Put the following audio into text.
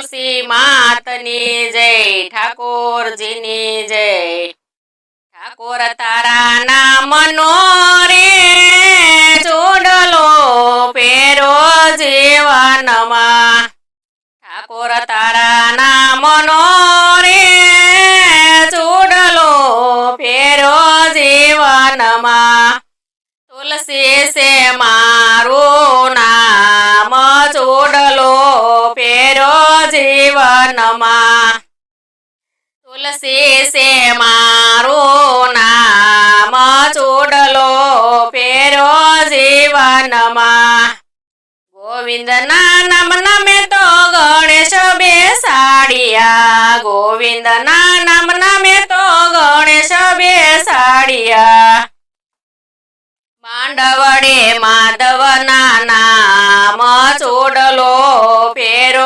તુલસી માતની જય, ઠાકોરજીની જય। ઠાકોર તારા નામનો રે ચૂડલો પેરો જીવનમાં, ઠાકોર તારા નામનો રે ચૂડલો ફેરો જીવનમાં। તુલસી સે મારું નામ ચૂડલો ફેરો જીવનમાં। તુલસી સે મારું નામ ચૂડલો ફેરો જીવનમાં। ગોવિંદના નામના મેં તો ગણેશ બેસાડ્યા, ગોવિંદના નામના મેં તો ગણેશ બેસાડ્યા। માંડવડે માધવના નામ ચૂડલો ફેરો